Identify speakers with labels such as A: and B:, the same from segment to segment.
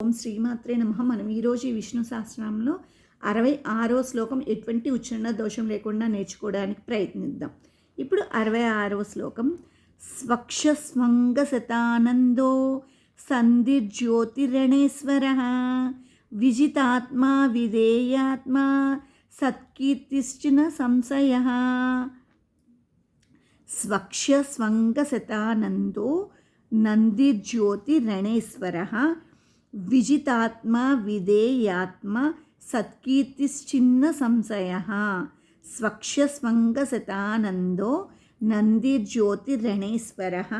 A: ఓం శ్రీమాత్రే నమః. మనం ఈరోజు ఈ విష్ణు సహస్రనామంలో 66వ శ్లోకం ఎటువంటి ఉచ్చారణ దోషం లేకుండా నేర్చుకోవడానికి ప్రయత్నిద్దాం. ఇప్పుడు 66వ శ్లోకం. స్వక్షస్వంగశతానందో సంధిర్జ్యోతిరణేశ్వరః విజితాత్మా విధేయాత్మా సత్కీర్తిశ్చిన సంశయః. స్వక్షస్వంగశతానందో నందిర్జ్యోతిరణేశ్వరః విజితాత్మా విధేయాత్మా సత్కీర్తిశ్చిన్న సంశయః. స్వక్షస్వంగశతానందో నందిర్జ్యోతిరణేశ్వరః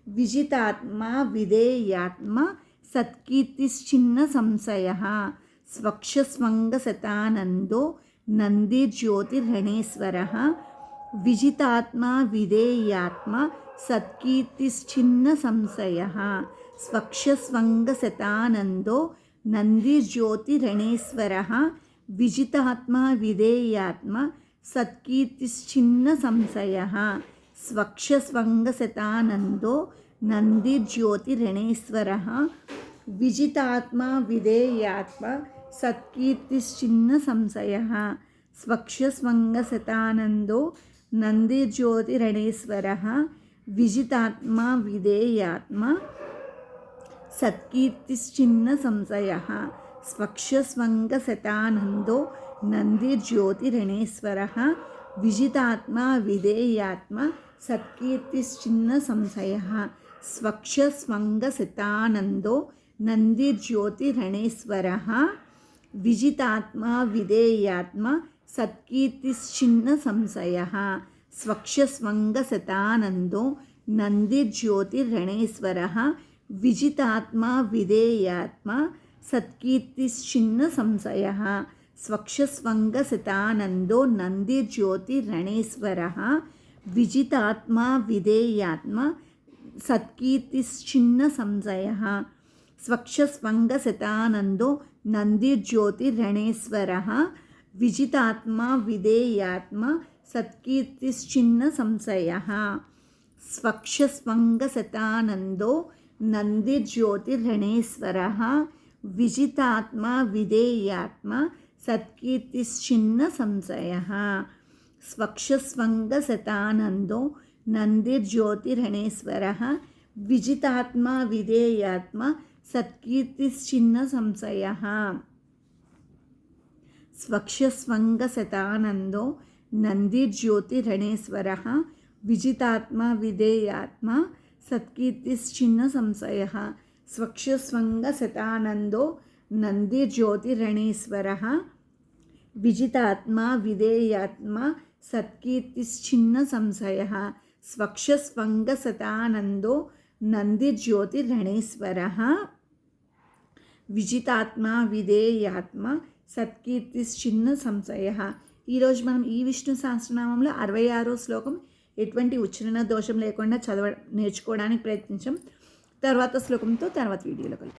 A: విజితాత్మా విధేయాత్మా సత్కీర్తిశ్చిన్న సంశయః. స్వక్షస్వంగశతానందో నందిర్జ్యోతిరణేశ్వరః విజితాత్మా విధేయాత్మా సత్కీర్తిశ్చిన్న సంశయః. స్వక్షస్వంగశతానందో నందిర్జ్యోతిరణేశ్వరః విజితాత్మా విధేయాత్మా సత్కీర్తిశ్చిన్న సంశయః. స్వక్షస్వంగశతానందో నందిర్జ్యోతిరణేశ్వరః విజితాత్మా విధేయాత్మా సత్కీర్తిశ్చిన్న సంశయః. స్వక్షస్వంగశతానందో నందిర్జ్యోతిరణేశ్వరః విజితాత్మా విధేయాత్మా సత్కీర్తిశ్చిన్న సంశయః. స్వక్షస్వంగశతానందో నందిర్జ్యోతిరణేశ్వరః విజితాత్మా విధేయాత్మా సత్కీర్తిశ్చిన్న సంశయః. స్వక్షస్వంగశతానందో నందిర్జ్యోతిరణేశ్వరః విజితాత్మా విధేయాత్మా సత్కీర్తిశ్చిన్న సంశయః. స్వక్షస్వంగశతానందో నందిర్జ్యోతిరణేశ్వరః విజితాత్మా విధేయాత్మా సత్కీర్తిశ్చిన్న సంశయః. స్వక్షస్వంగశతానందో నందిర్జ్యోతిరణేశ్వరః విజితాత్మా విధేయాత్మా సత్కీర్తిశ్చిన్న సంశయః. స్వక్షస్వంగశతానందో నందిర్జ్యోతిరణేశ్వరః విజితాత్మా విధేయాత్మా సత్కీర్తిశ్చిన్న సంశయః. స్వక్షస్వంగశతానందో నందిర్జ్యోతిరణేశ్వరః విజితాత్మా విధేయాత్మా సత్కీర్తిశ్చిన్న సంశయః. స్వక్షస్వంగశతానందో నందిర్జ్యోతిరణేశ్వరః విజితాత్మా విధేయాత్మా సత్కీర్తిశ్చిన్న సంశయః. స్వక్షస్వంగశతానందో నందిర్జ్యోతిరణేశ్వరః విజితాత్మా విధేయాత్మా సత్కీర్తిశ్చిన్న సంశయః. స్వక్షస్వంగశతానందో నందిర్జ్యోతిరణేశ్వరః విజితాత్మా విధేయాత్మా సత్కీర్తిశ్చిన్న సంశయః. స్వక్షస్వంగశతానందో నందిర్జ్యోతిరణేశ్వరః విజితాత్మా విధేయాత్మా సత్కీర్తిశ్చిన్న సంశయః. ఈరోజు మనం ఈ విష్ణు సహస్రనామంలో 66వ శ్లోకం ఎటువంటి ఉచ్చారణ దోషం లేకుండా నేర్చుకోవడానికి ప్రయత్నించాం. తర్వాత శ్లోకంతో తర్వాత వీడియోలో కలుద్దాం.